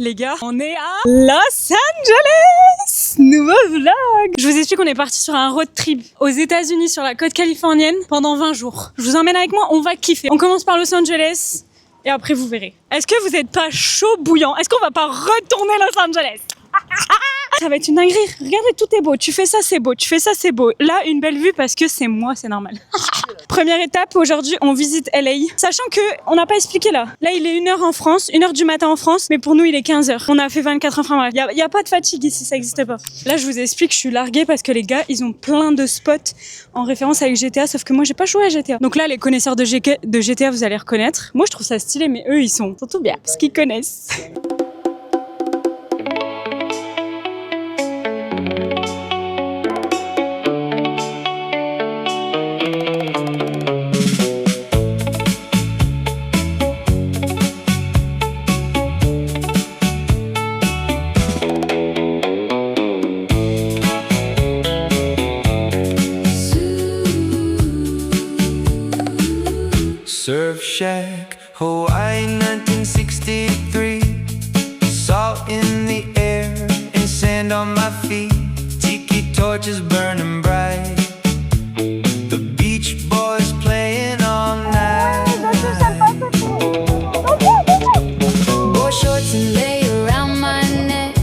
Les gars, on est à Los Angeles. Nouveau vlog. Je vous explique qu'on est parti sur un road trip aux États-Unis sur la côte californienne pendant 20 jours. Je vous emmène avec moi, on va kiffer. On commence par Los Angeles et après vous verrez. Est-ce que vous êtes pas chaud bouillant? Est-ce qu'on va pas retourner Los Angeles? Ça va être une dinguerie. Regardez, tout est beau. Tu fais ça, c'est beau. Tu fais ça, c'est beau. Là, une belle vue parce que c'est moi, c'est normal. Première étape, aujourd'hui, on visite LA. Sachant que on n'a pas expliqué là. Là, il est 1h en France, 1h du matin en France, mais pour nous, il est 15h. On a fait 24 heures. Enfin bref, il y a pas de fatigue ici, ça n'existe pas. Là, je vous explique, je suis larguée parce que les gars, ils ont plein de spots en référence avec GTA, sauf que moi, j'ai pas joué à GTA. Donc là, les connaisseurs de GTA, vous allez reconnaître. Moi, je trouve ça stylé, mais eux, ils sont tout bien parce qu'ils connaissent. Surf Shack, Hawaii 1963. Salt in the air and sand on my feet. Tiki torches burning bright. The Beach Boys playing all night. Boy shorts and lay around my neck.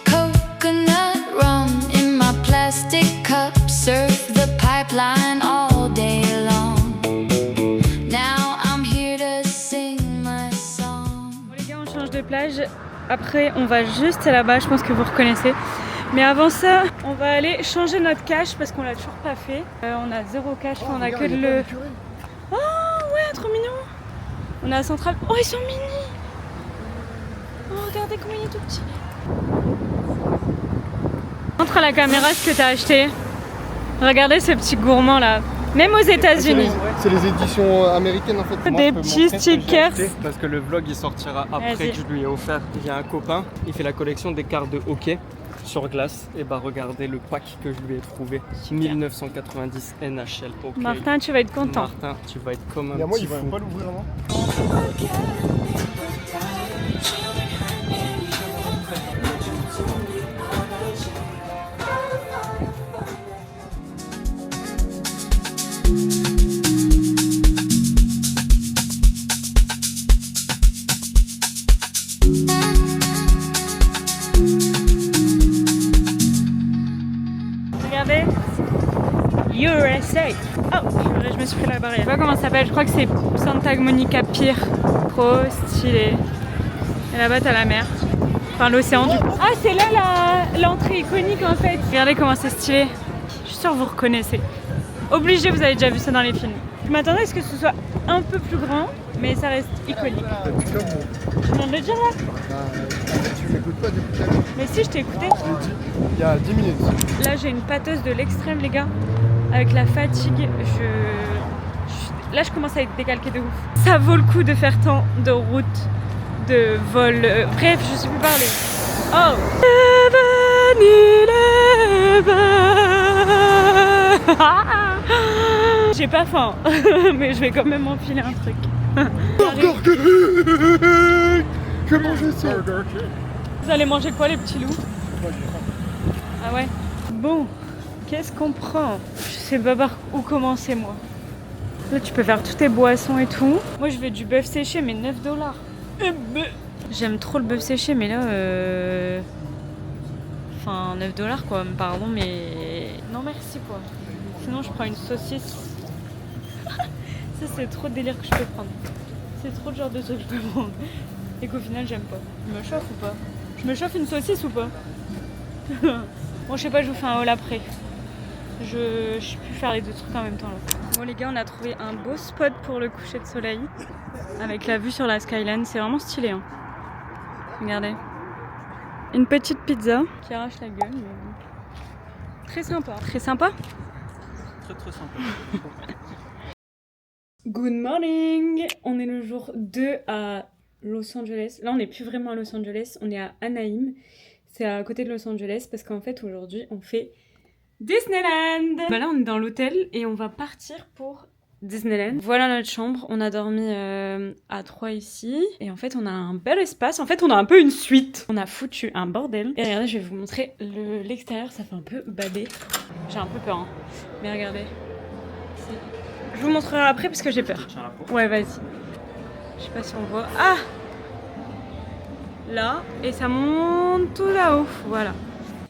Coconut rum in my plastic cup. Surf the pipeline all day long. Plage. Après, on va juste là-bas, je pense que vous reconnaissez. Mais avant ça, on va aller changer notre cash parce qu'on l'a toujours pas fait. On a 0 cash, on a que le... Oh ouais, trop mignon. On a la centrale. Oh, ils sont mini. Oh, regardez comment il est tout petit. Montre à la caméra ce que t'as acheté. Regardez ce petit gourmand là. Même aux États-Unis. C'est les éditions américaines en fait. Des petits stickers. Parce que le vlog il sortira après que je lui ai offert. Il y a un copain, il fait la collection des cartes de hockey sur glace. Et bah regardez le pack que je lui ai trouvé. 1990 NHL hockey. Martin, tu vas être content. Martin, tu vas être comme un Et à moi, petit il va fou. pas l'ouvrir avant. Regardez, USA. Oh, je me suis pris la barrière. Je sais pas comment ça s'appelle, je crois que c'est Santa Monica Pier. Trop stylé. Et là-bas, t'as la mer. Enfin, l'océan du coup. Ah, c'est là l'entrée iconique en fait. Regardez comment c'est stylé. Je suis sûre que vous reconnaissez. Obligé, vous avez déjà vu ça dans les films. Je m'attendais à ce que ce soit un peu plus grand, mais ça reste iconique. Je viens de le dire là. Tu m'écoutes pas depuis tout. Mais si, je t'ai écouté. Je l'ai dit il y a 10 minutes. Là, j'ai une pâteuse de l'extrême, les gars. Avec la fatigue, là, je commence à être décalquée de ouf. Ça vaut le coup de faire tant de routes, de vols. Bref, je sais plus parler. Oh! J'ai pas faim, mais je vais quand même enfiler un truc. Burger King. Je vais manger ça. Vous allez manger quoi, les petits loups? Ah ouais? Bon, qu'est-ce qu'on prend? Je sais pas par où commencer, moi. Là, tu peux faire toutes tes boissons et tout. Moi, je veux du bœuf séché, mais 9 $. J'aime trop le bœuf séché, mais là, enfin, 9 $ quoi, pardon, mais non merci quoi. Sinon, je prends une saucisse. Ça, c'est trop de délire que je peux prendre. C'est trop le genre de truc que je peux prendre. Et qu'au final, j'aime pas. Je me chauffe ou pas? Je me chauffe une saucisse ou pas? Bon, je sais pas, je vous fais un haul après. Je peux faire les deux trucs en même temps là. Bon les gars, on a trouvé un beau spot pour le coucher de soleil. Avec la vue sur la skyline, c'est vraiment stylé hein. Regardez. Une petite pizza qui arrache la gueule, mais bon. Très sympa. Très sympa? Très sympa. Good morning! On est le jour 2 à Los Angeles. Là, on n'est plus vraiment à Los Angeles, on est à Anaheim. C'est à côté de Los Angeles parce qu'en fait, aujourd'hui, on fait Disneyland! Bah là, on est dans l'hôtel et on va partir pour Disneyland. Voilà notre chambre. On a dormi à 3 ici. Et en fait, on a un bel espace. En fait, on a un peu une suite. On a foutu un bordel. Et regardez, je vais vous montrer l'extérieur. Ça fait un peu badé. J'ai un peu peur. Hein. Mais regardez. Je vous montrerai après parce que j'ai peur. Ouais, vas-y. Je sais pas si on voit. Ah! Là. Et ça monte tout là-haut. Voilà.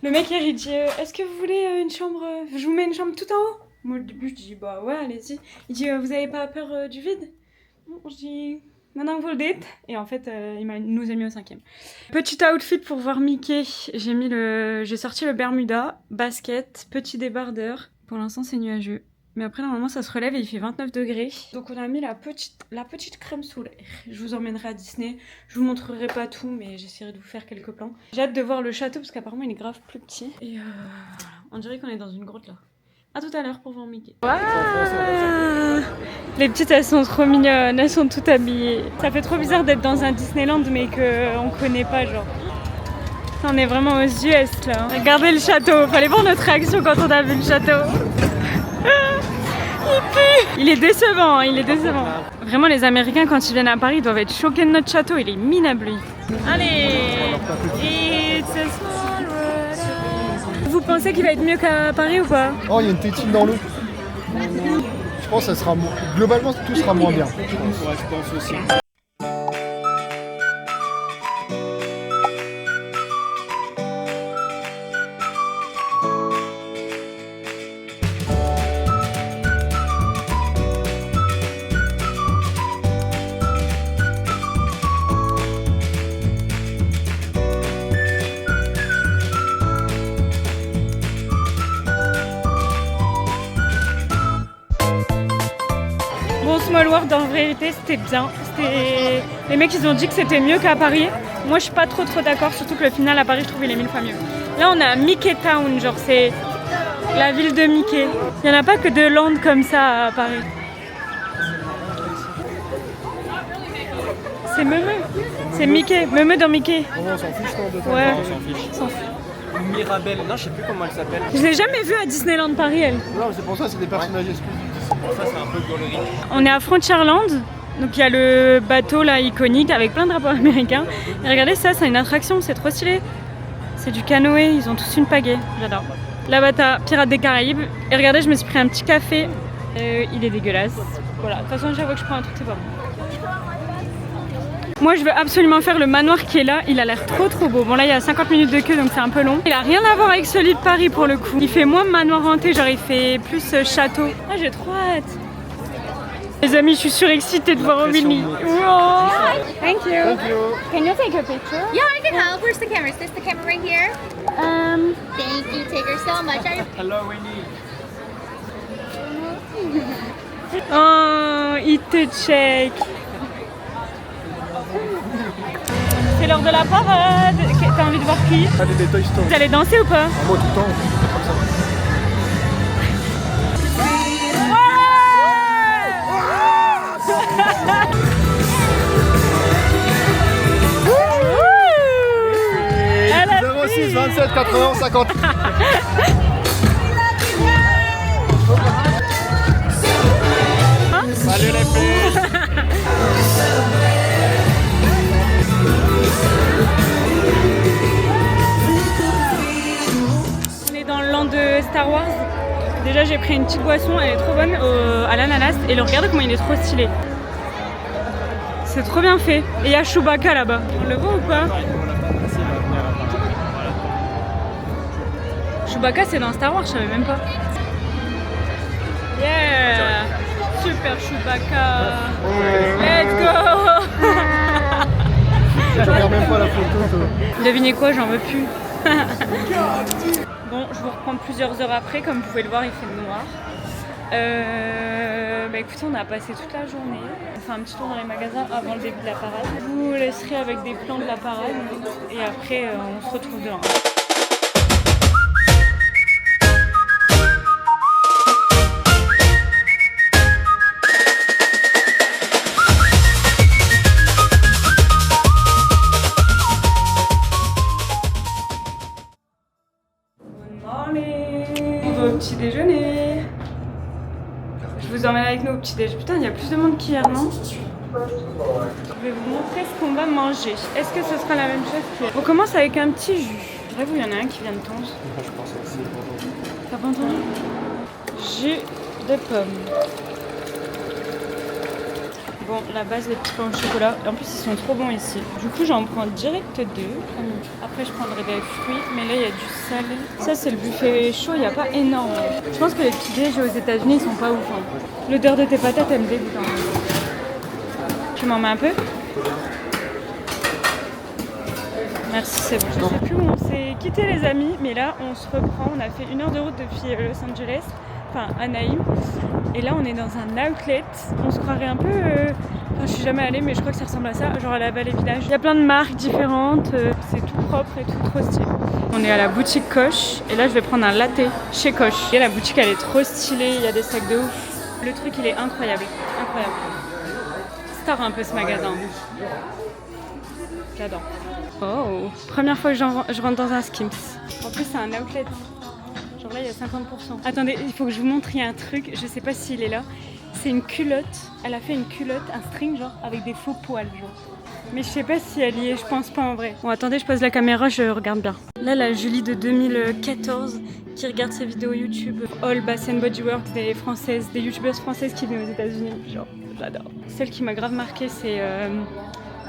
Le mec, il dit est-ce que vous voulez une chambre? Je vous mets une chambre tout en haut? Moi, au début, je dis bah ouais, allez-y. Il dit vous avez pas peur du vide? Je dis maintenant que vous le dites. Et en fait, nous a mis au 5e. Petit outfit pour voir Mickey. J'ai sorti le Bermuda, basket, petit débardeur. Pour l'instant, c'est nuageux. Mais après, normalement, ça se relève et il fait 29 degrés. Donc, on a mis la petite crème solaire. Je vous emmènerai à Disney. Je vous montrerai pas tout, mais j'essaierai de vous faire quelques plans. J'ai hâte de voir le château parce qu'apparemment, il est grave plus petit. Et voilà. On dirait qu'on est dans une grotte là. À tout à l'heure pour voir Mickey. Waouh! Les petites, elles sont trop mignonnes. Elles sont toutes habillées. Ça fait trop bizarre d'être dans un Disneyland, mais qu'on connaît pas, genre. On est vraiment aux US là. Regardez le château. Fallait voir notre réaction quand on a vu le château. Il pue. Il est décevant, il est décevant. Vraiment, les Américains, quand ils viennent à Paris, ils doivent être choqués de notre château. Il est minable, lui. Allez. It's a small world. Vous pensez qu'il va être mieux qu'à Paris ou pas? Oh, il y a une tétine dans l'eau. Je pense que ça sera globalement tout sera moins bien. Ouais, je pense aussi. Small World en vérité c'était bien. Les mecs ils ont dit que c'était mieux qu'à Paris. Moi je suis pas trop d'accord, surtout que le final à Paris je trouve il est 1000 fois mieux. Là on a Mickey Town, genre c'est la ville de Mickey. Il n'y en a pas que de land comme ça à Paris. C'est Meumeu. C'est Mickey, Meumeu dans Mickey. On s'en fiche de temps. Ouais. On s'en fiche. S'en fout. Mirabelle, non je sais plus comment elle s'appelle. Je l'ai jamais vue à Disneyland Paris elle. Non, c'est pour ça, c'est des personnages exclusifs. Ça c'est un peu gaulerie. On est à Frontierland, donc il y a le bateau là iconique avec plein de drapeaux américains. Et regardez ça, c'est une attraction, c'est trop stylé. C'est du canoë, ils ont tous une pagaie, j'adore. Là-bas t'as Pirates des Caraïbes. Et regardez, je me suis pris un petit café. Il est dégueulasse. Voilà, de toute façon chaque fois que je prends un truc c'est pas bon. Moi je veux absolument faire le manoir qui est là, il a l'air trop beau. Bon là il y a 50 minutes de queue donc c'est un peu long. Il a rien à voir avec celui de Paris pour le coup. Il fait moins manoir hanté, genre il fait plus château. Ah j'ai trop hâte. Les amis, je suis surexcitée de voir Winnie. Wow. Thank you. Thank you. Can you take a picture? Yeah, I can help. Where's the camera? Is this the camera right here? Thank you. Take her so much. Hello Winnie. Oh, il te check. C'est l'heure de la parade. T'as envie de voir qui? Allez, des Toy Story. Vous allez danser ou pas? Moi, tout le temps, comme ça. Elle a 06 27 80 50. Salut les filles. On est dans le land de Star Wars. Déjà j'ai pris une petite boisson, elle est trop bonne à l'ananas. Et le regardez comment il est trop stylé. C'est trop bien fait. Et il y a Chewbacca là-bas. On le voit ou pas? Chewbacca c'est dans Star Wars, je savais même pas. Yeah! Super Chewbacca! Let's go! Je regarde même pas la photo. Toi. Devinez quoi, j'en veux plus. Bon, je vous reprends plusieurs heures après, comme vous pouvez le voir, il fait noir. Bah écoutez, on a passé toute la journée. On fait un petit tour dans les magasins avant le début de la parade. Je vous laisserai avec des plans de la parade et après on se retrouve dehors. Good morning. On va au petit déjeuner. Je vous emmène avec nous au petit déj. Putain, il y a plus de monde qu'hier, non? Je vais vous montrer ce qu'on va manger. Est-ce que ce sera la même chose qu'hier? On commence avec un petit jus. Bref, il y en a un qui vient de tondre. Moi, je pense aussi. T'as pas entendu? Jus de pomme. Bon, la base, les petits pains au chocolat. En plus, ils sont trop bons ici. Du coup, j'en prends direct 2. Après, je prendrai des fruits. Mais là, il y a du salé. Ça, c'est le buffet chaud. Il n'y a pas énorme. Je pense que les petits déj aux États-Unis, ils sont pas ouf. Hein. L'odeur de tes patates, elle me dégoûte. Tu m'en mets un peu? Merci, c'est bon. Je sais plus où on s'est quitté, les amis. Mais là, on se reprend. On a fait 1 heure de route depuis Los Angeles. Enfin, Anaheim. Et là, on est dans un outlet. On se croirait un peu... Enfin, je suis jamais allée, mais je crois que ça ressemble à ça. Genre à la Valley Village. Il y a plein de marques différentes. C'est tout propre et tout trop stylé. On est à la boutique Coche. Et là, je vais prendre un latte chez Coche. Et la boutique, elle est trop stylée. Il y a des sacs de ouf. Le truc, il est incroyable. Incroyable. Star un peu ce magasin. J'adore. Oh, première fois que je rentre dans un Skims. En plus, c'est un outlet. Genre là, il y a 50%. Attendez, il faut que je vous montre, il y a un truc, je sais pas s'il est là. C'est une culotte. Elle a fait une culotte, un string, genre, avec des faux poils, genre. Mais je sais pas si elle y est, je pense pas en vrai. Bon, attendez, je pose la caméra, je regarde bien. Là, la Julie de 2014 qui regarde ses vidéos YouTube. All Bath and Body Works, des françaises, des youtubeuses françaises qui viennent aux États-Unis. Genre, j'adore. Celle qui m'a grave marqué, c'est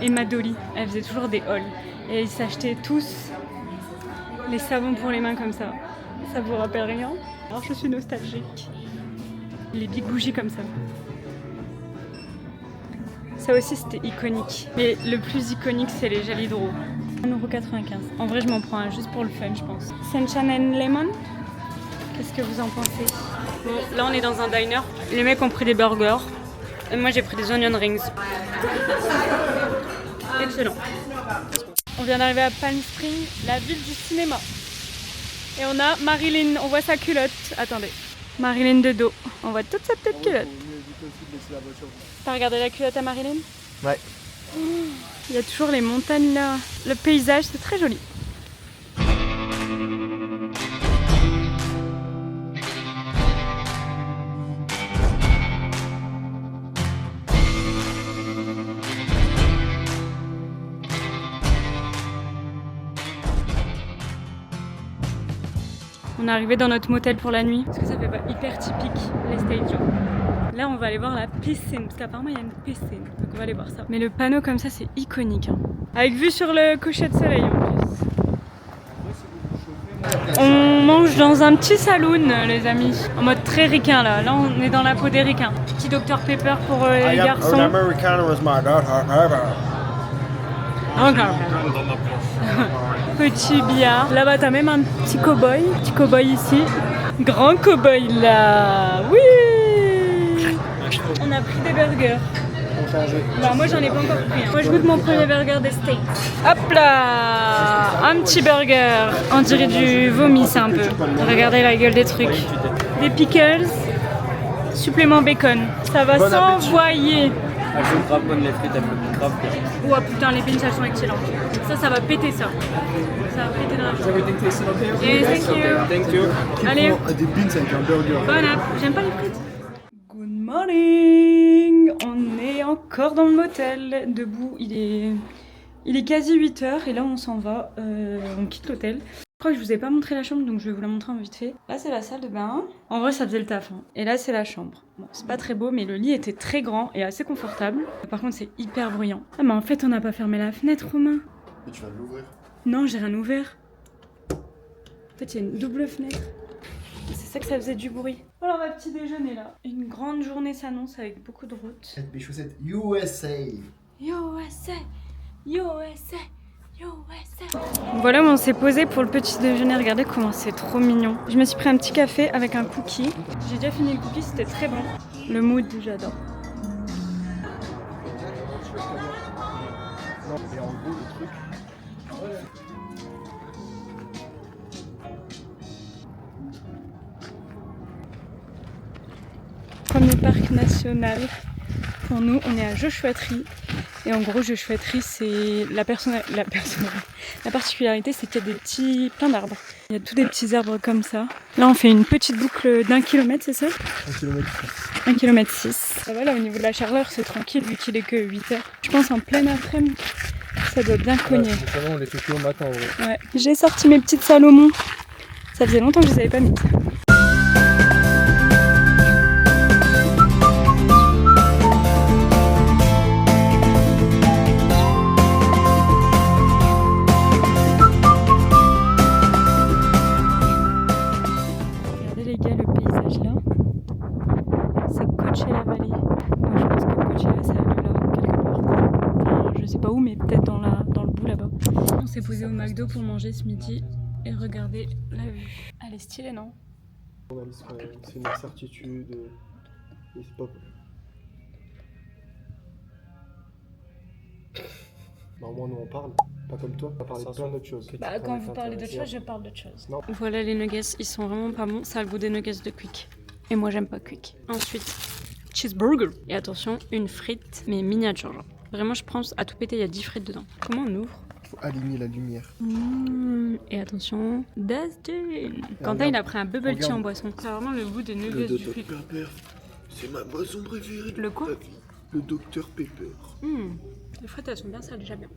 Emma Dolly. Elle faisait toujours des hauls. Et ils s'achetaient tous les savons pour les mains comme ça. Ça vous rappelle rien? Alors je suis nostalgique. Les big bougies comme ça. Ça aussi c'était iconique. Mais le plus iconique c'est les gels hydro. 1,95€. En vrai je m'en prends un juste pour le fun je pense. Sunshine and Lemon. Qu'est-ce que vous en pensez? Bon là on est dans un diner. Les mecs ont pris des burgers. Et moi j'ai pris des onion rings. Excellent. On vient d'arriver à Palm Springs, la ville du cinéma. Et on a Marilyn, on voit sa culotte. Attendez, Marilyn de dos. On voit toute sa petite culotte. T'as regardé la culotte à Marilyn? Ouais. Il y a toujours les montagnes là. Le paysage, c'est très joli. On est arrivé dans notre motel pour la nuit. Parce que ça fait pas hyper typique les States, genre. Là, on va aller voir la piscine. Parce qu'apparemment, il y a une piscine. Donc, on va aller voir ça. Mais le panneau comme ça, c'est iconique. Hein. Avec vue sur le coucher de soleil en plus. On mange dans un petit saloon, les amis. En mode très ricain, là. Là, on est dans la peau des ricains. Petit Dr Pepper pour les garçons. Petit billard. Là-bas, t'as même un petit cow-boy. Petit cow-boy ici. Grand cow-boy là. Oui. On a pris des burgers. Bah, moi, j'en ai pas encore pris. Hein. Moi, je goûte mon premier burger des States. Hop là. Un petit burger. On dirait du vomi, c'est un peu. Regardez la gueule des trucs. Des pickles. Supplément bacon. Ça va s'envoyer. Elles sont grave bonnes les frites, elles me grave bien. Oh putain, les beans elles sont excellentes. Ça va péter ça. Ça va péter dans la chambre. Yes, thank you. Allez. Des beans avec un burger. Bon app. J'aime pas les frites. Good morning. On est encore dans le motel, debout. Il est quasi 8h et là on s'en va. On quitte l'hôtel. Je crois que je vous ai pas montré la chambre, donc je vais vous la montrer en vite fait. Là, c'est la salle de bain. En vrai, ça faisait le taf. Hein. Et là, c'est la chambre. Bon, c'est pas très beau, mais le lit était très grand et assez confortable. Par contre, c'est hyper bruyant. Ah, mais en fait, on n'a pas fermé la fenêtre, Romain. Et tu vas l'ouvrir? Non, j'ai rien ouvert. En fait, il y a une double fenêtre. C'est ça que ça faisait du bruit. Alors, ma petit déjeuner, là. Une grande journée s'annonce avec beaucoup de routes. Mes chaussettes USA. USA, USA. Voilà où on s'est posé pour le petit déjeuner. Regardez comment c'est trop mignon. Je me suis pris un petit café avec un cookie. J'ai déjà fini le cookie, c'était très bon. Le mood, j'adore. Premier parc national. Pour nous, on est à Joshua Tree. Et en gros, Joshua-Tree, c'est la particularité, c'est qu'il y a plein d'arbres. Il y a tous des petits arbres comme ça. Là, on fait une petite boucle d'1 kilomètre, c'est ça? 1 km. 1 km 6. Ça va, là, au niveau de la chaleur, c'est tranquille vu qu'il est que 8 heures. Je pense en pleine après-midi, ça doit bien cogner. On les fait plus au matin, en vrai. Ouais. J'ai sorti mes petites Salomon. Ça faisait longtemps que je les avais pas mises. Regardez les gars, le paysage là, c'est Coachella Valley. Donc je pense que Coachella c'est à là, quelque part. Enfin, je sais pas où, mais peut-être dans le bout là-bas. On s'est posé au McDo pour manger ce midi et regarder la vue. Elle est stylée, non? C'est une incertitude. Et c'est pas. Non, moi, nous on parle. Pas comme toi, on va parler de plein d'autres choses. Bah, quand vous parlez d'autres choses, je parle d'autres choses. Non. Voilà les nuggets, ils sont vraiment pas bons. Ça a le goût des nuggets de Quick. Et moi, j'aime pas Quick. Ensuite, cheeseburger. Et attention, une frite, mais miniature, genre. Vraiment, je pense à tout péter, il y a 10 frites dedans. Comment on ouvre? Faut aligner la lumière. Et attention, Dustin. Quentin, il a pris un bubble tea en boisson. C'est vraiment le goût des nuggets du Quick. Pepper, c'est ma boisson préférée. Le quoi? Le Dr Pepper. Les frites, elles sont bien, ça déjà bien.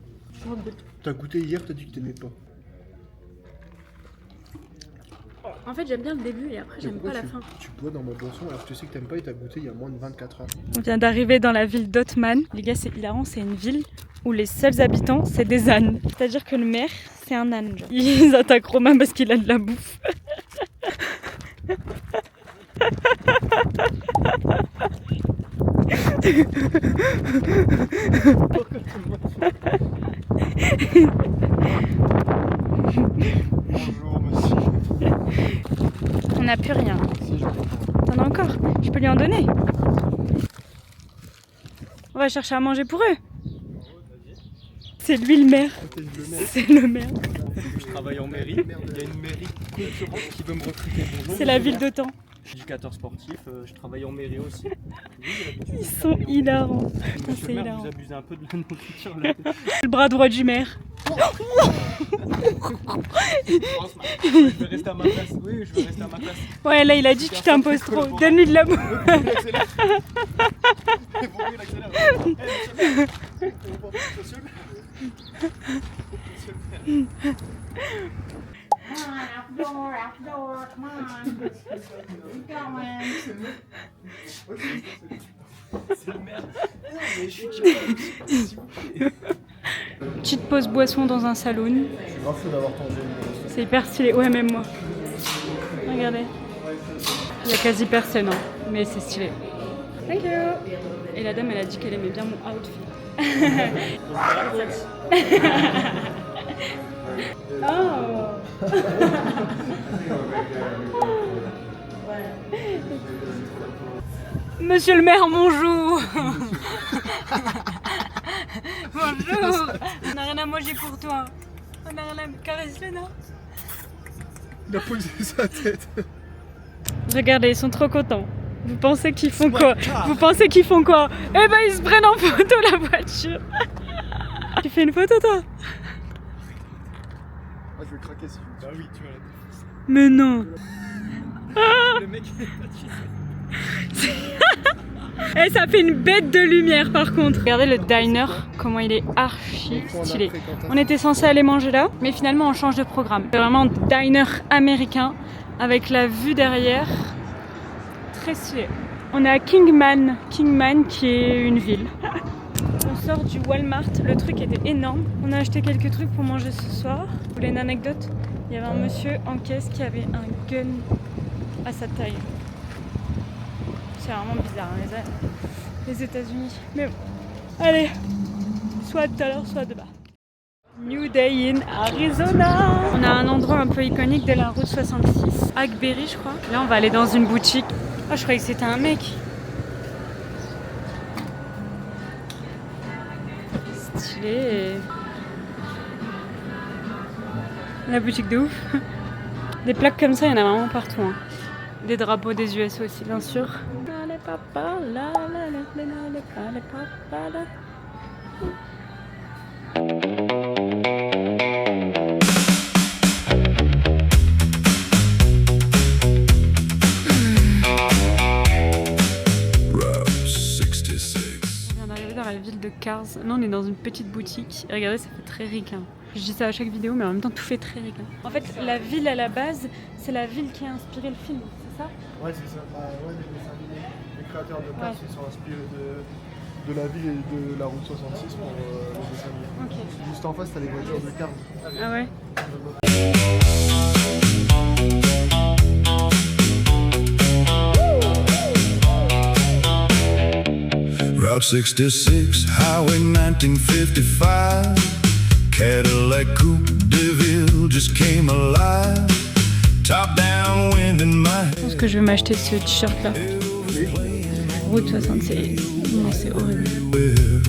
T'as goûté hier, t'as dit que t'aimais pas. En fait, j'aime bien le début et après, j'aime pas la fin. Tu bois dans ma boisson alors que tu sais que t'aimes pas et t'as goûté il y a moins de 24 heures. On vient d'arriver dans la ville d'Othman. Les gars, c'est hilarant, c'est une ville où les seuls habitants, c'est des ânes. C'est-à-dire que le maire, c'est un âne. Genre. Ils attaquent Romain parce qu'il a de la bouffe. Bonjour monsieur. On n'a plus rien. T'en as encore? Je peux lui en donner. On va chercher à manger pour eux. C'est lui le maire. C'est le maire. Je travaille en mairie. Il y a une mairie concurrente qui veut me recruter. Bonjour. C'est la ville d'Autun. Éducateur sportif, je travaille en mairie aussi. Ils sont hilarants. Putain, Monsieur c'est le maire, hilarant. vous abusez un peu de la nourriture là. Le bras droit du maire. Je vais rester à ma place. Oui, je vais rester à ma place. Ouais, là, il a dit tu t'imposes trop. Donne-lui de l'amour. Petite pause boisson dans un saloon. C'est grave fou d'avoir ton gel. C'est hyper stylé. Ouais, même moi. Regardez. Il y a quasi personne, hein. Mais c'est stylé. Thank you. Et la dame, elle a dit qu'elle aimait bien mon outfit. Oh. Monsieur le maire, bonjour. Bonjour. On n'a rien à manger pour toi. On n'a rien à caresser, non? Il a posé sa tête. Regardez, ils sont trop contents. Vous pensez qu'ils font quoi? Vous pensez qu'ils font quoi? Eh ben, ils se prennent en photo la voiture. Tu fais une photo, toi? Ah, je vais craquer si je. Ah oui, tu vas la défoncer. Mais non. Le mec, il est pas Eh, ça fait une bête de lumière par contre. Regardez le diner, comment il est archi stylé. On était censé aller manger là, mais finalement on change de programme. C'est vraiment un diner américain avec la vue derrière. Très stylé. On est à Kingman qui est une ville. On sort du Walmart, le truc était énorme. On a acheté quelques trucs pour manger ce soir. Vous voulez une anecdote? Il y avait un monsieur en caisse qui avait un gun à sa taille. C'est vraiment bizarre, hein, les États-Unis. Mais bon, allez, soit tout à l'heure, soit demain. New Day in Arizona. On a un endroit un peu iconique de la route 66, Hackberry, je crois. Là, on va aller dans une boutique. Oh, je croyais que c'était un mec. Stylé. La boutique de ouf. Des plaques comme ça, il y en a vraiment partout. Hein. Des drapeaux des US aussi, bien sûr. Cars. Là on est dans une petite boutique. Et regardez, ça fait très ricain. Je dis ça à chaque vidéo, mais en même temps tout fait très ricain. En fait, la ville à la base, c'est la ville qui a inspiré le film, c'est ça? Ouais, c'est ça. Bah, ouais, les créateurs de Cars ils sont inspirés de la ville et de la route 66 pour le dessin animé. Ok. Juste en face, t'as les voitures de Cars. Ah ouais? Route 66, Highway 1955, Cadillac Coupe de Ville just came alive, top down wind in my Je pense que je vais m'acheter ce t-shirt là. Route 66. Non, c'est horrible. head.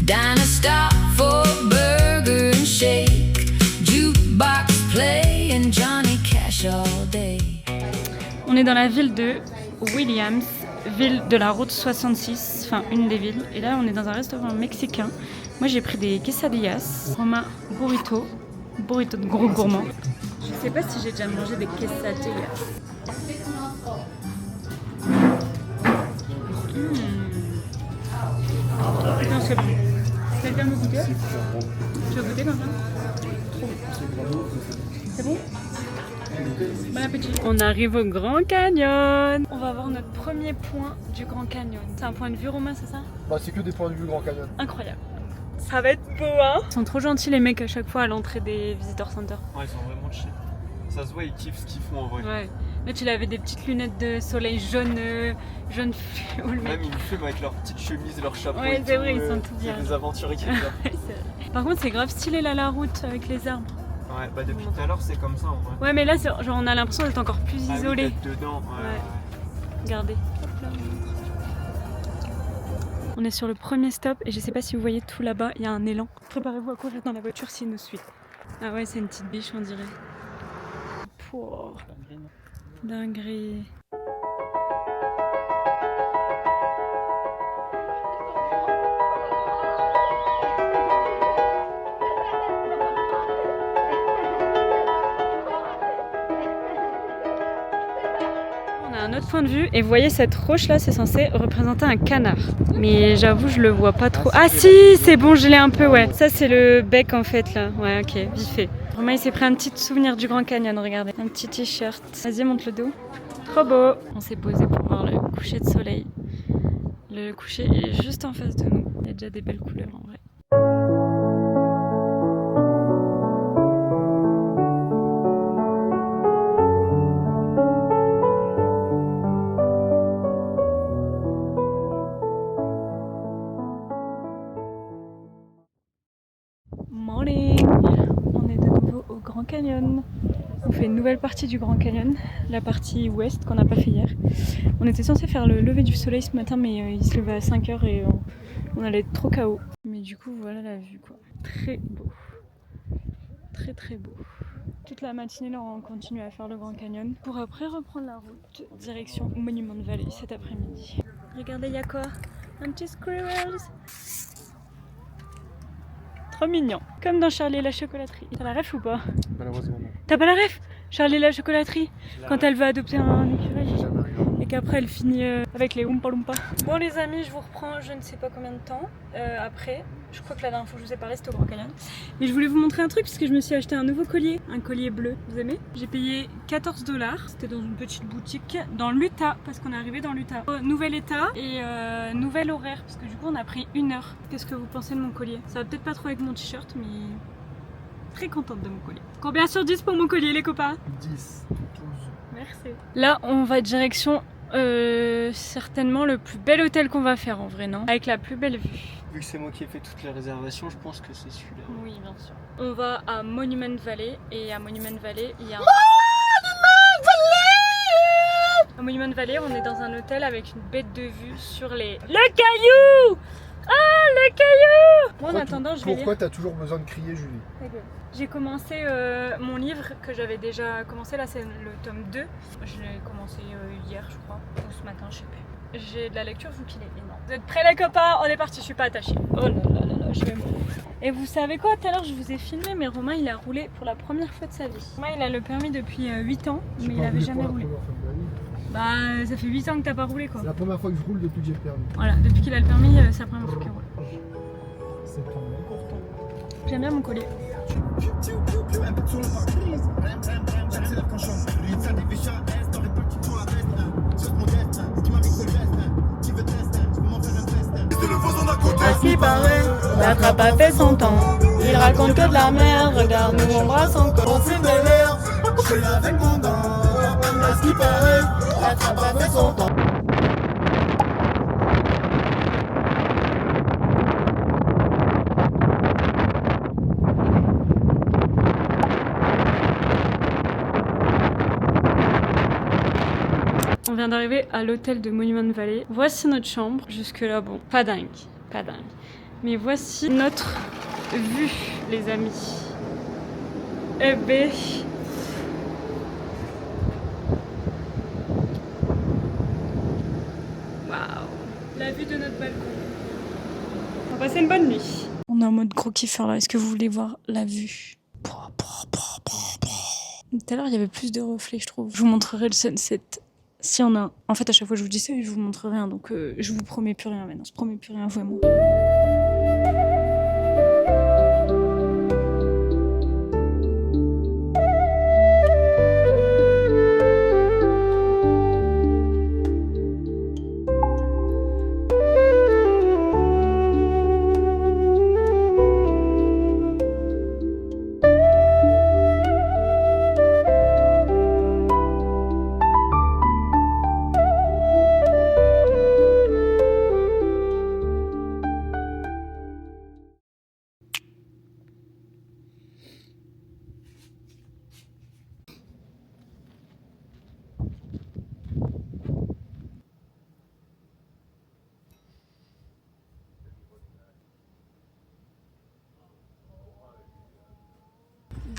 Dine a stop for burger and shake, jukebox play and Johnny Cash all day. On est dans la ville de Williams, ville de la route 66, enfin une des villes. Et là on est dans un restaurant mexicain. Moi j'ai pris des quesadillas, Romain burrito de gros gourmand. Je sais pas si j'ai déjà mangé des quesadillas. Non, c'est bon. Quelqu'un veut goûter? Tu veux goûter comme ça? C'est bon? Bon appétit. On arrive au Grand Canyon. On va voir notre premier point du Grand Canyon. C'est un point de vue, Romain, c'est ça? Bah, c'est que des points de vue Grand Canyon. Incroyable. Ça va être beau, hein? Ils sont trop gentils les mecs à chaque fois à l'entrée des visitor centers. Ouais, ils sont vraiment chill. Ça se voit, ils kiffent ce qu'ils font en vrai. Ouais. Là tu avait des petites lunettes de soleil jaune fluo, le mec. Même ils fument avec leurs petites chemises, leurs chapeaux. Ouais, et c'est tout, vrai, ils sont tout bien. C'est des aventuriers qui sont là. Ouais, c'est vrai. Par contre c'est grave stylé là la route avec les arbres. Ouais, bah depuis tout à l'heure c'est comme ça en vrai. Ouais mais là genre on a l'impression d'être encore plus Ah oui, isolé. d'être dedans, Ouais. Regardez. Hop là. On est sur le premier stop et je sais pas si vous voyez tout là-bas, il y a un élan. Préparez-vous à courir dans la voiture s'il nous suit. Ah ouais, c'est une petite biche on dirait. Pouah. Dinguerie. On a un autre point de vue et vous voyez cette roche là, c'est censé représenter un canard. Mais j'avoue je le vois pas trop. Ah si, c'est bon, je l'ai un peu, ouais. Ça c'est le bec en fait là. Ouais, ok, vite fait. Romain il s'est pris un petit souvenir du Grand Canyon, regardez. Un petit t-shirt. Vas-y, monte le dos. Trop beau. On s'est posé pour voir le coucher de soleil. Le coucher est juste en face de nous. Il y a déjà des belles couleurs en vrai. Morning. On est de nouveau au Grand Canyon. On fait une nouvelle partie du Grand Canyon, la partie ouest qu'on n'a pas fait hier. On était censé faire le lever du soleil ce matin, mais il se levait à 5h et on allait être trop KO. Mais du coup, voilà la vue quoi. Très beau. Très très beau. Toute la matinée, là, on continue à faire le Grand Canyon pour après reprendre la route direction Monument Valley cet après-midi. Regardez, il y a quoi? Un petit squirrels. Trop mignon. Comme dans Charlie et la chocolaterie. T'as la ref ou pas? Malheureusement, non. T'as pas la ref? Charlie et la chocolaterie? Quand elle veut adopter un écureuil. J'ai jamais regardé. Et qu'après elle finit avec les Oompa Loompa. Bon les amis, je vous reprends je ne sais pas combien de temps après. Je crois que la dernière fois que je vous ai parlé c'était au Grand Canyon. Mais je voulais vous montrer un truc parce que je me suis acheté un nouveau collier. Un collier bleu, vous aimez? J'ai payé 14 $. C'était dans une petite boutique dans l'Utah parce qu'on est arrivé dans l'Utah. Nouvel état et nouvel horaire parce que du coup on a pris 1 heure. Qu'est-ce que vous pensez de mon collier? Ça va peut-être pas trop avec mon t-shirt mais... Très contente de mon collier. Combien sur 10 pour mon collier les copains? 10, 12. Merci. Là, on va direction certainement le plus bel hôtel qu'on va faire en vrai, non? Avec la plus belle vue. Vu que c'est moi qui ai fait toutes les réservations, je pense que c'est celui-là. Oui, bien sûr. On va à Monument Valley et à Monument Valley, il y a un... À Monument Valley, on est dans un hôtel avec une bête de vue sur les... Le caillou! Ah, le caillou! Moi, en attendant, je vais lire... Pourquoi t'as toujours besoin de crier, Julie? J'ai commencé mon livre que j'avais déjà commencé, là c'est le tome 2. Je l'ai commencé hier je crois, ou ce matin, je sais plus. J'ai de la lecture vu qu'il est énorme. Vous êtes prêts les copains? On est parti, je suis pas attachée. Oh là là là là, je vais mourir. Et vous savez quoi, tout à l'heure je vous ai filmé, mais Romain il a roulé pour la première fois de sa vie. Romain il a le permis depuis 8 ans, mais il avait jamais roulé. Bah ça fait 8 ans que t'as pas roulé quoi. C'est la première fois que je roule depuis que j'ai le permis. Voilà, depuis qu'il a le permis, c'est la première fois qu'il roule. J'aime bien mon collier. À ce qui paraît, la trappe a fait son temps. Il raconte que de la merde, regarde nous on brasse encore. On fait mes l'air, je suis avec mon gant. À ce qui paraît, la trappe a fait son temps. On vient d'arriver à l'hôtel de Monument Valley. Voici notre chambre. Jusque là, bon, pas dingue. Mais voici notre vue, les amis. Eh ben... Waouh, la vue de notre balcon. On va passer une bonne nuit. On est en mode gros kiffeur là. Est-ce que vous voulez voir la vue? Tout à l'heure, il y avait plus de reflets, je trouve. Je vous montrerai le sunset. Si on a... En fait, à chaque fois, je vous dis ça et je vous montre rien. Donc, je vous promets plus rien maintenant. On se promet plus rien, vous et moi.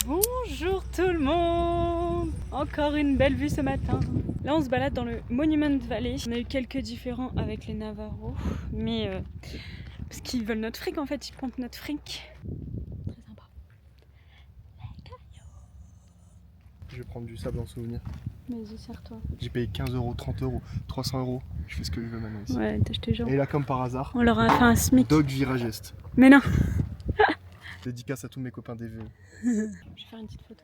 Bonjour tout le monde! Encore une belle vue ce matin. Là on se balade dans le Monument Valley. On a eu quelques différends avec les Navarros, mais parce qu'ils veulent notre fric en fait, ils pompent notre fric. Très sympa. Je vais prendre du sable en souvenir. Vas-y, serre-toi. J'ai payé 15 €, 30 €, 300 €. Je fais ce que je veux maintenant ici. Ouais, t'as acheté genre. Et là, comme par hasard, On leur a fait un SMIC. Dodge Viragest. Mais non! Dédicace à tous mes copains d'EVE. Je vais faire une petite photo.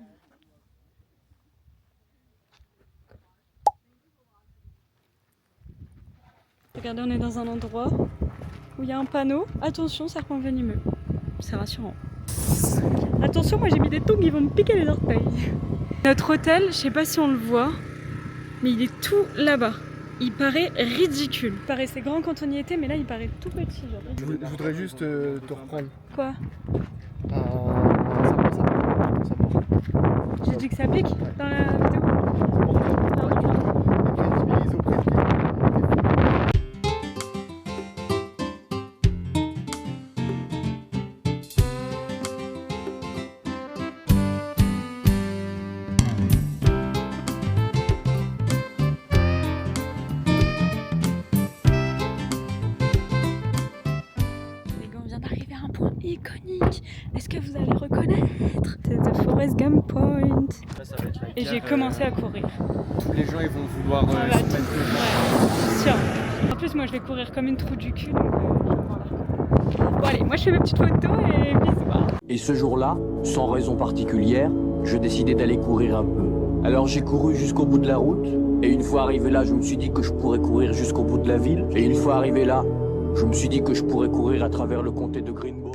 Regardez, on est dans un endroit où il y a un panneau. Attention, serpent venimeux. C'est rassurant. Attention, moi j'ai mis des tongs, ils vont me piquer les orteils. Notre hôtel, je sais pas si on le voit, mais il est tout là-bas. Il paraît ridicule. Il paraissait grand quand on y était, mais là il paraît tout petit. Genre. Je voudrais juste te reprendre. Quoi? Ça J'ai dit que ça pique dans la vidéo. Iconique. Est-ce que vous allez reconnaître? C'est The Forrest Gump Point. Et j'ai commencé à courir. Tous les gens ils vont vouloir se mettre Ouais, c'est sûr. En plus moi je vais courir comme une trou du cul donc voilà. Bon allez, moi je fais mes petites photos et bisous. Et ce jour-là, sans raison particulière, je décidais d'aller courir un peu. Alors j'ai couru jusqu'au bout de la route, et une fois arrivé là, je me suis dit que je pourrais courir jusqu'au bout de la ville, et une fois arrivé là, je me suis dit que je pourrais courir à travers le comté de Greenbow.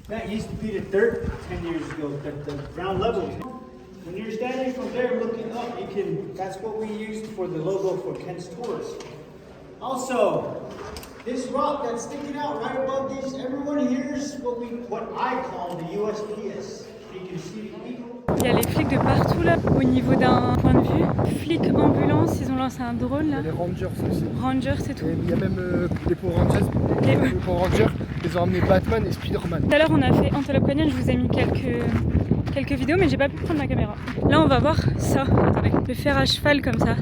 That used to be the dirt 10 years ago, the ground level. When you're standing from there looking up, you can, that's what we used for the logo for Ken's Tours. Also, this rock that's sticking out right above these, everyone here is what I call the USPS. You can see the eagle. Il y a les flics de partout là, au niveau d'un point de vue. Flics, ambulance, ils ont lancé un drone là. Les Rangers aussi. Rangers c'est tout. Et il y a même les Power Rangers. Les Power Rangers, ils ont emmené Batman et Spider-Man. Tout à l'heure on a fait Antelope Canyon, je vous ai mis quelques vidéos mais j'ai pas pu prendre ma caméra. Là on va voir ça, attendez, le fer à cheval comme ça.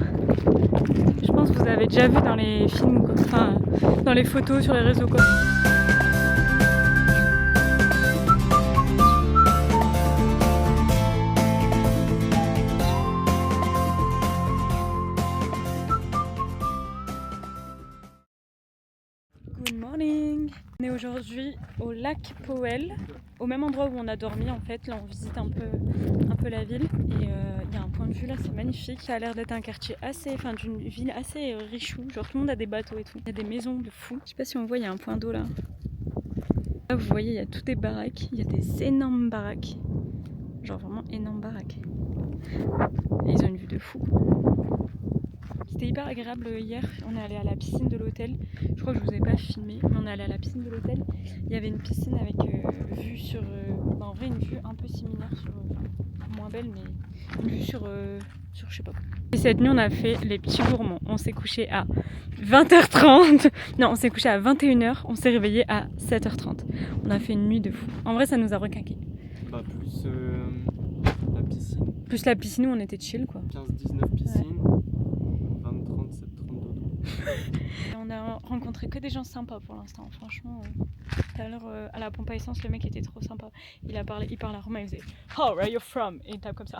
Je pense que vous avez déjà vu dans les films quoi. Enfin dans les photos sur les réseaux quoi. Good morning. On est aujourd'hui au lac Powell, au même endroit où on a dormi en fait. Là on visite un peu la ville et il y a un point de vue là, c'est magnifique. Ça a l'air d'être un quartier d'une ville assez richou. Genre tout le monde a des bateaux et tout. Il y a des maisons de fous. Je sais pas si on voit, il y a un point d'eau là. Là vous voyez, il y a toutes des baraques. Il y a des énormes baraques. Genre vraiment énormes baraques. Et ils ont une vue de fou. C'était hyper agréable hier, on est allé à la piscine de l'hôtel. Je crois que je vous ai pas filmé, mais on est allé à la piscine de l'hôtel. Il y avait une piscine avec vue sur... en vrai une vue un peu similaire sur... moins belle, mais une vue sur je sais pas quoi. Et cette nuit on a fait les petits gourmands. On s'est couché à 20h30. Non, on s'est couché à 21h, on s'est réveillé à 7h30. On a fait une nuit de fou. En vrai ça nous a requinqué. Bah plus la piscine. Plus la piscine où on était chill quoi. 15-19 piscines. Ouais. On a rencontré que des gens sympas pour l'instant, franchement. Tout à l'heure à la pompe à essence, le mec était trop sympa. Il parlait roumain, il faisait "How are you from?" et il tape comme ça.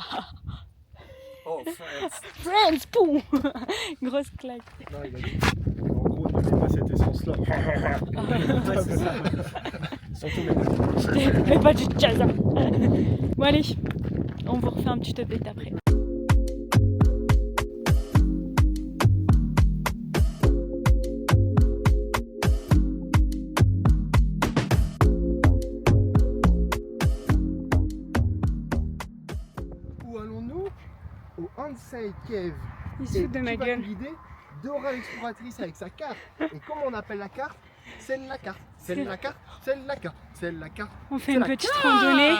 Oh, France. France, poum. Grosse claque. Non, il a dit. En gros, ne mets pas cette essence-là. Ouais, c'est ça. Surtout mais pas du jazz. Bon allez, on vous refait un petit update après. Au Hansei Cave. Il se fout de ma gueule. L'idée Dora l'exploratrice avec sa carte. Et comment on appelle la carte? C'est la carte. C'est la carte. C'est la carte. C'est la carte. On fait une petite randonnée.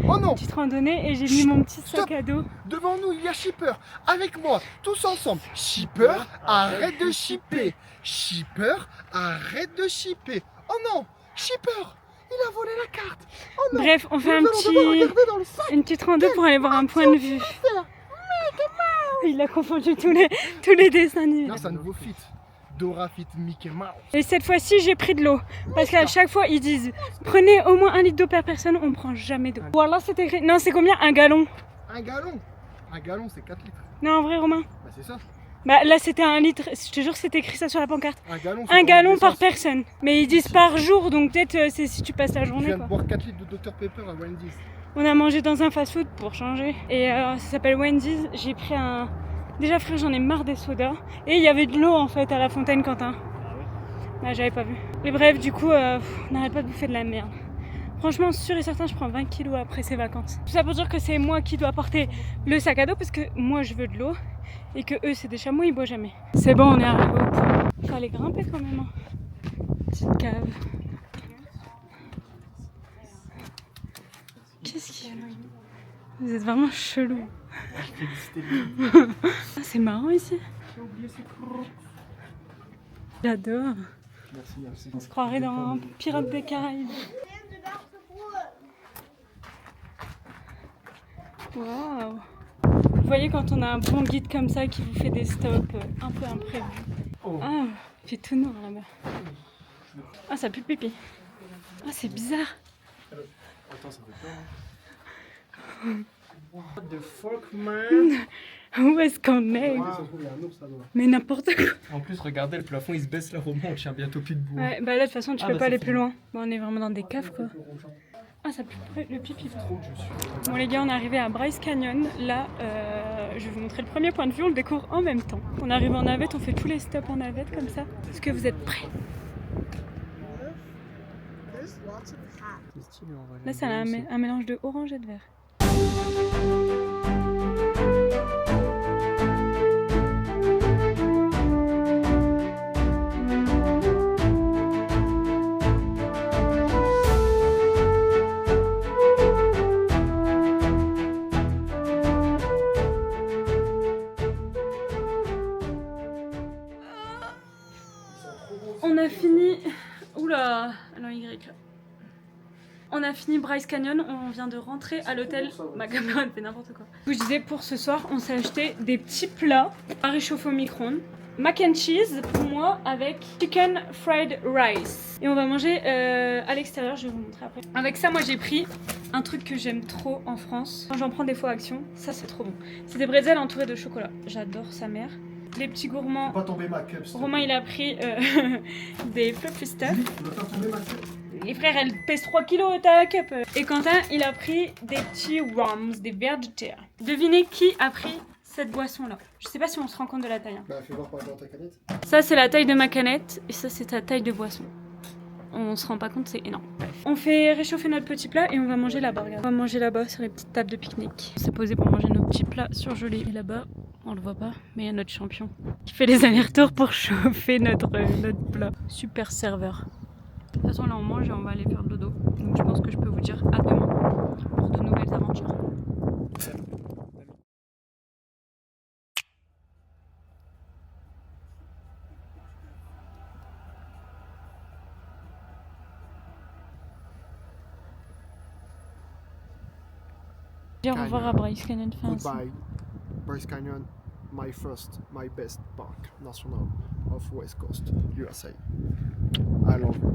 Oh non! Une petite randonnée et j'ai mis mon petit sac à dos. Devant nous, il y a Shipper. Avec moi, tous ensemble. Shipper, arrête de shipper. Shipper, arrête de shipper. Oh non! Shipper! Il a volé la carte. Oh non. Bref, on fait une petite rando pour aller voir un point de vue. Il a confondu tous les dessins animés. Non, c'est un nouveau fit. Dora fit Mickey Mouse. Et cette fois-ci, j'ai pris de l'eau. Parce qu'à chaque fois, ils disent prenez au moins 1 litre d'eau par personne. On prend jamais d'eau. Ou alors c'est écrit. Non, c'est combien? Un gallon. Un gallon? Un gallon, c'est 4 litres. Non, en vrai, Romain. Bah, c'est ça. Bah là, c'était 1 litre. Je te jure que c'était écrit ça sur la pancarte. Un gallon par personne. Mais ils disent par jour, donc peut-être c'est si tu passes la journée. Je viens de boire 4 litres de Dr Pepper à Wendy's. On a mangé dans un fast-food pour changer. Et ça s'appelle Wendy's. J'ai pris un. Déjà, frère, j'en ai marre des sodas. Et il y avait de l'eau en fait à la fontaine Quentin. Bah, j'avais pas vu. Et bref, du coup, on n'arrête pas de bouffer de la merde. Franchement, sûr et certain, je prends 20 kilos après ces vacances. Tout ça pour dire que c'est moi qui dois porter le sac à dos parce que moi je veux de l'eau et que eux c'est des chameaux, ils boivent jamais. C'est bon, on est arrivé au point. Il fallait grimper quand même. Hein. Petite cave. Qu'est-ce qu'il y a? Vous êtes vraiment chelou. C'est marrant ici. J'adore. Merci. On se croirait dans Pirates des Caraïbes. Waouh! Vous voyez quand on a un bon guide comme ça qui vous fait des stops un peu imprévus. Ah, il fait tout noir là-bas. Ah, ça pue le pipi. Ah, c'est bizarre. Attends, ça fait peur. What the fuck, man? Où est-ce qu'on est? Mais n'importe quoi. En plus, regardez, le plafond il se baisse là, Romain, on tient bientôt plus debout. Ouais, bah là, de toute façon, tu peux pas aller plus loin. Bon, on est vraiment dans des caves quoi. Ah, ça pue le pipi. Bon, les gars, on est arrivé à Bryce Canyon. Là, je vais vous montrer le premier point de vue, on le découvre en même temps. On arrive en navette, on fait tous les stops en navette comme ça. Est-ce que vous êtes prêts? Là, c'est un mélange de orange et de vert. On a fini. Oula, alors Y là. On a fini Bryce Canyon, on vient de rentrer à l'hôtel. Ma caméra elle fait n'importe quoi. Je vous disais, pour ce soir, on s'est acheté des petits plats à réchauffer au micro-ondes. Mac and cheese pour moi avec chicken fried rice. Et on va manger à l'extérieur, je vais vous montrer après. Avec ça, moi j'ai pris un truc que j'aime trop en France. Quand j'en prends des fois à Action, ça c'est trop bon. C'est des bretzels entourés de chocolat. J'adore sa mère. Les petits gourmands. Pas tomber ma cup. Romain il a pris des fluffy stuff. Tu vas faire tomber ma cup. Les frères, elle pèse 3 kilos ta cup. Et Quentin il a pris des petits worms, des vers de terre. Devinez qui a pris cette boisson là. Je sais pas si on se rend compte de la taille. Hein. Bah fais voir par rapport à ta canette. Ça c'est la taille de ma canette et ça c'est ta taille de boisson. On se rend pas compte, c'est énorme. Bref. On fait réchauffer notre petit plat et on va manger là-bas. Regarde. On va manger là-bas sur les petites tables de pique-nique. On s'est posé pour manger nos petits plats surgelés. Et là-bas, on le voit pas, mais il y a notre champion qui fait les allers-retours pour chauffer notre plat. Super serveur. De toute façon, là on mange et on va aller faire le dodo. Donc je pense que je peux vous dire à demain pour de nouvelles aventures. Dire au revoir à Bryce Canyon. Goodbye, Bryce Canyon, my best park national of West Coast, USA. I love you.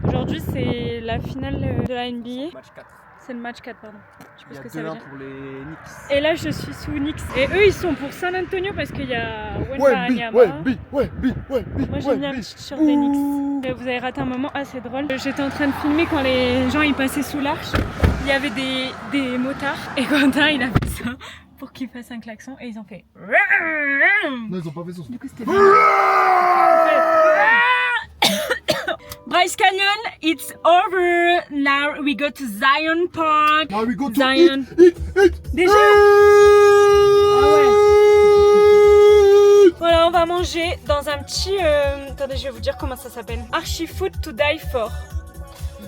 Aujourd'hui c'est la finale de la NBA. Match 4. C'est le match 4 pardon. Je sais pas Il y ce a que ça veut 2-1 dire. pour les Knicks. Et là je suis sous Knicks. Et eux ils sont pour San Antonio parce qu'il y a Wembanyama. Moi j'ai mis un petit t-shirt des Knicks. Vous avez raté un moment assez drôle. J'étais en train de filmer quand les gens ils passaient sous l'arche. Il y avait des motards et Quentin il a fait ça pour qu'ils fassent un klaxon et ils ont fait. Non ils ont pas fait ça. Du coup c'était Bryce Canyon, it's over. Now we go to Zion Park. Now we go to Zion. eat. Déjà. Ah ouais. Voilà, on va manger dans un petit. Attendez, je vais vous dire comment ça s'appelle. Archie Food to Die For.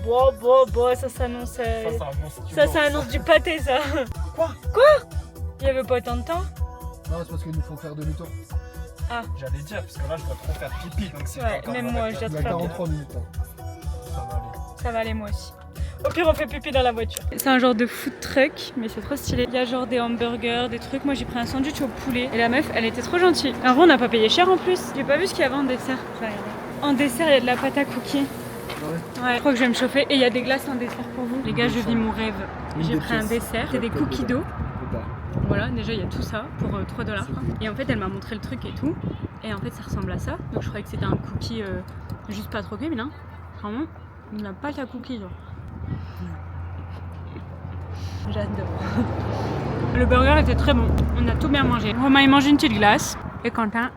Bon, ça s'annonce. Ça annonce du pâté, ça. Quoi? Il y avait pas tant de temps. Non c'est parce qu'ils nous font faire demi-tour. J'allais dire, parce que là je dois trop faire pipi. Donc si Ouais, même moi, je dois Il y te a faire. 43 minutes. Hein. Ça va aller. Ça va aller moi aussi. Au pire on fait pipi dans la voiture. C'est un genre de food truck mais c'est trop stylé. Il y a genre des hamburgers, des trucs. Moi j'ai pris un sandwich au poulet et la meuf elle était trop gentille. En vrai on n'a pas payé cher en plus. J'ai pas vu ce qu'il y avait en dessert. Je vais regarder. En dessert il y a de la pâte à cookies. Ouais, je crois que je vais me chauffer et il y a des glaces en dessert pour vous. Les gars je vis mon rêve. J'ai pris un dessert, c'est des cookies d'eau. Voilà, déjà il y a tout ça pour 3$. Et en fait elle m'a montré le truc et tout. Et en fait ça ressemble à ça. Donc je croyais que c'était un cookie juste pas trop cuit, mais non. Vraiment, il n'a pas ta cookie genre. J'adore. Le burger était très bon. On a tout bien mangé. Romain il mange une petite glace. Et Quentin,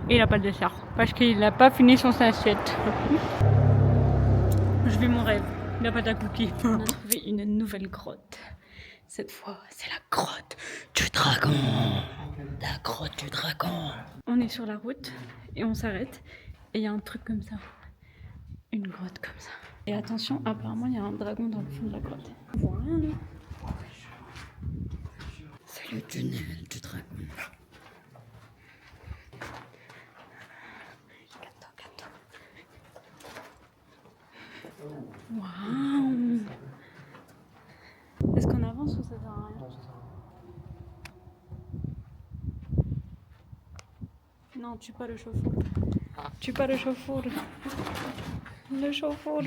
il a pas de dessert. Parce qu'il n'a pas fini son assiette. Je vis mon rêve. Il n'a pas ta cookie. On a trouvé une nouvelle grotte. Cette fois, c'est la grotte du dragon. La grotte du dragon. On est sur la route et on s'arrête. Et il y a un truc comme ça. Une grotte comme ça. Et attention, apparemment, il y a un dragon dans le fond de la grotte. Voilà. C'est le tunnel du dragon. Waouh. Est-ce qu'on avance ou ça sert à rien? Non, tue pas le chauffe-eau. Tue pas le chauffe-eau. Le chauffe-eau.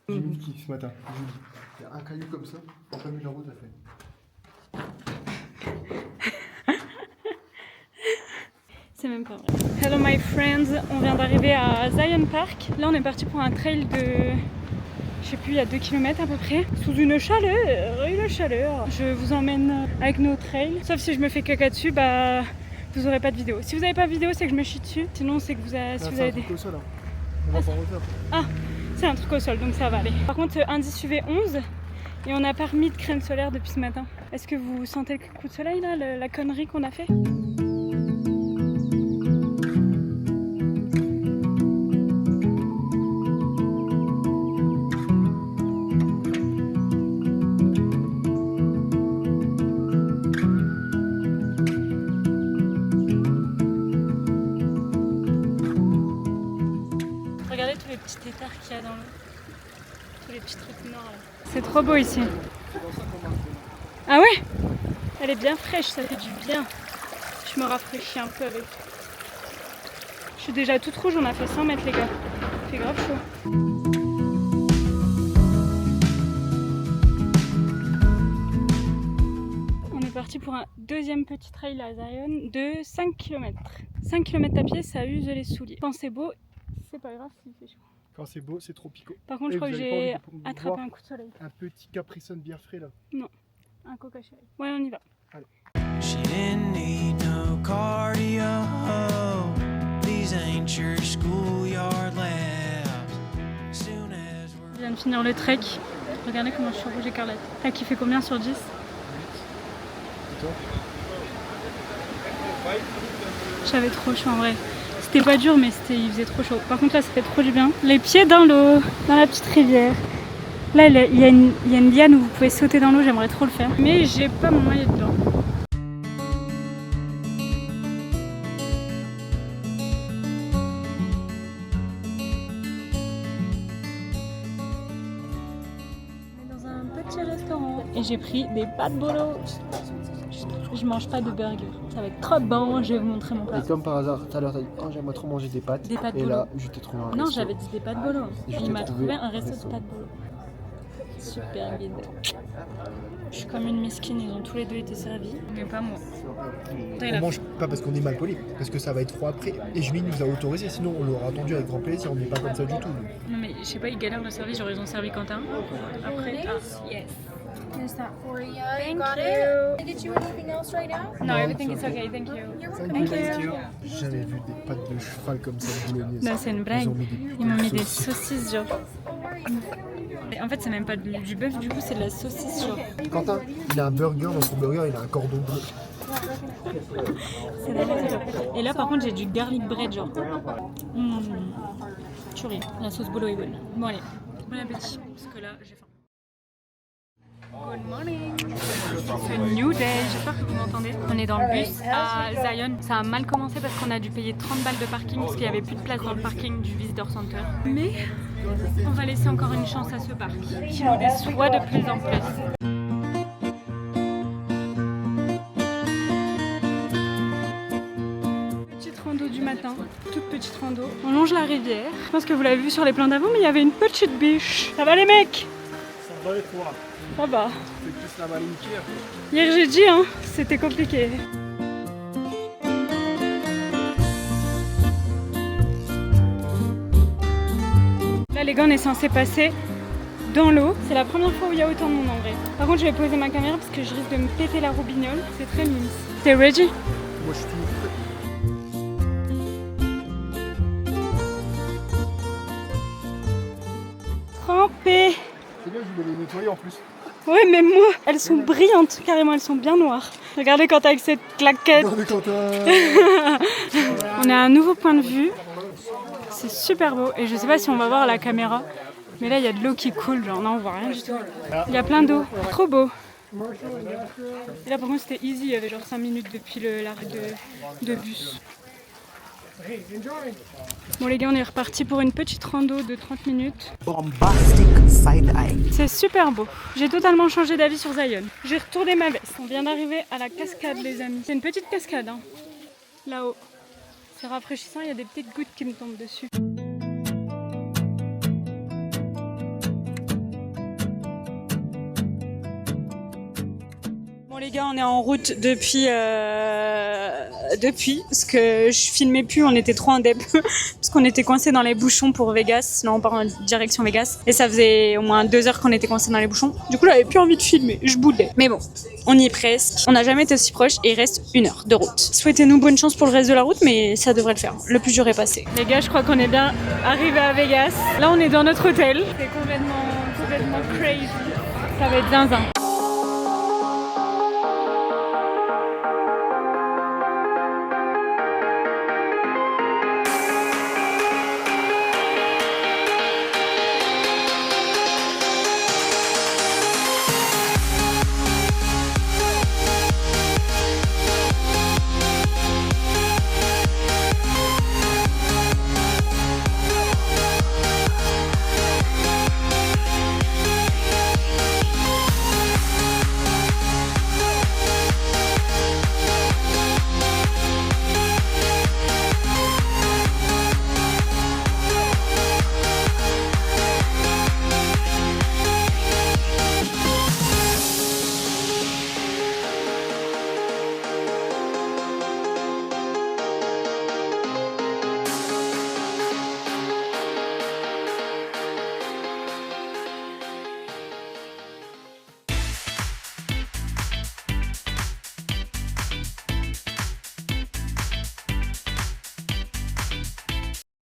J'ai vu qui ce matin. Il y a un caillou comme ça, en plein milieu de la route, elle fait. C'est même pas vrai. Hello my friends, on vient d'arriver à Zion Park. Là on est parti pour un trail de, je sais plus, il y a 2 km à peu près. Sous une chaleur. Je vous emmène avec nos trails. Sauf si je me fais caca dessus, bah vous aurez pas de vidéo. Si vous avez pas de vidéo, c'est que je me chie dessus. Sinon c'est que vous avez, si vous avez des... Au sol, hein. On va pas en hauteur. Ah, c'est un truc au sol, donc ça va aller. Par contre, indice UV 11 et on n'a pas remis de crème solaire depuis ce matin. Est-ce que vous sentez le coup de soleil là, la connerie qu'on a fait? Regardez tous les petits têtards qu'il y a dans l'eau. Tous les petits trucs noirs là. C'est trop beau ici. Ah ouais? Elle est bien fraîche, ça fait du bien. Je me rafraîchis un peu avec. Je suis déjà toute rouge, on a fait 100 mètres les gars. C'est grave chaud. On est parti pour un deuxième petit trail à Zion de 5 km. 5 km à pied, ça use les souliers. Quand c'est beau, c'est pas grave s'il fait chaud. Quand c'est beau, c'est tropico. Par contre, je crois que j'ai attrapé un coup de soleil. Un petit Capri Sun bien frais là. Non, un Coca Cherry. Ouais, on y va. Allez. She didn't need no cardio. These ain't your schoolyard labs. Soon as we're Je viens de finir le trek. Regardez comment je suis rouge écarlate. Ah, qui fait combien sur 10? Et toi? J'avais trop chaud en vrai. C'était pas dur, mais il faisait trop chaud. Par contre là, ça fait trop du bien. Les pieds dans l'eau, dans la petite rivière. Là, il y a une liane où vous pouvez sauter dans l'eau, j'aimerais trop le faire. Mais j'ai pas mon maillot dedans. On est dans un petit restaurant et j'ai pris des pâtes bolo. Je mange pas de burger. Ça va être trop bon, je vais vous montrer mon plat. Et comme par hasard, tout à l'heure t'as dit oh j'aimerais trop manger des pâtes. Des pâtes et bolo. là je t'ai trouvé un resto. Non, j'avais dit des pâtes bolo. Et je Il t'ai m'a trouvé trouvé un resto de pâtes bolo. Super guide. Je suis comme une miskine, ils ont tous les deux été servis, mais pas moi. On mange pas parce qu'on est mal poli, parce que ça va être froid après. Et Julie nous a autorisé, sinon on l'aurait attendu avec grand plaisir, on n'est pas comme ça du tout. Non mais je sais pas, ils galèrent le service, genre ils ont servi Quentin. Après, yes. Is that for you? Thank Got you. it. Can I get you anything else right now? No, everything is okay, thank you. Thank you. J'ai jamais vu des pâtes de cheval comme ça boulonnaises. Non, c'est une blague. Ils ont mis des Ils m'ont mis des saucisses. saucisses, genre. Et en fait, c'est même pas du bœuf, du coup, c'est de la saucisse, genre. Quentin, il a un burger, dans son burger il a un cordon bleu. C'est n'importe quoi. Et là, par contre, j'ai du garlic bread, genre. Tuerie, la sauce bolo est bonne. Bon, allez, bon appétit, parce que là, j'ai faim. Good morning. C'est New Day, j'espère que vous m'entendez. On est dans le bus à Zion. Ça a mal commencé parce qu'on a dû payer 30 balles de parking parce qu'il n'y avait plus de place dans le parking du Visitor Center. Mais on va laisser encore une chance à ce parc qui nous déçoit de plus en plus. Petite rando du matin, toute petite rando. On longe la rivière. Je pense que vous l'avez vu sur les plans d'avant, mais il y avait une petite biche. Ça va les mecs? Ça va et toi? Ça va. C'est plus la malinquière. Hier j'ai dit, hein, c'était compliqué. Là les gars, on est censé passer dans l'eau. C'est la première fois où il y a autant de monde en vrai. Par contre, je vais poser ma caméra parce que je risque de me péter la roubignole. C'est très mince. T'es ready? Moi je suis tout prêt. Trempé. C'est bien, je voulais les nettoyer en plus. Ouais, même moi. Elles sont brillantes, carrément, elles sont bien noires. Regardez quand avec cette claquette. Non mais Quentin. On a un nouveau point de vue. C'est super beau et je sais pas si on va voir à la caméra. Mais là, il y a de l'eau qui coule, genre non, on voit rien du tout. Il y a plein d'eau, trop beau. Et là, par contre, c'était easy, il y avait genre 5 minutes depuis l'arrêt de bus. Bon les gars, on est reparti pour une petite rando de 30 minutes. Bombastic side eye. C'est super beau. J'ai totalement changé d'avis sur Zion. J'ai retourné ma veste. On vient d'arriver à la cascade, les amis. C'est une petite cascade, hein. Là-haut. C'est rafraîchissant, il y a des petites gouttes qui me tombent dessus. Bon les gars, on est en route depuis parce que je filmais plus, on était trop en dep parce qu'on était coincés dans les bouchons pour Vegas. Là on part en direction Vegas et ça faisait au moins 2 heures qu'on était coincés dans les bouchons. Du coup j'avais plus envie de filmer, je boudais. Mais bon, on y est presque. On n'a jamais été aussi proche et il reste 1 heure de route. Souhaitez-nous bonne chance pour le reste de la route, mais ça devrait le faire. Le plus dur est passé. Les gars, je crois qu'on est bien arrivé à Vegas. Là on est dans notre hôtel. C'est complètement crazy. Ça va être zinzin.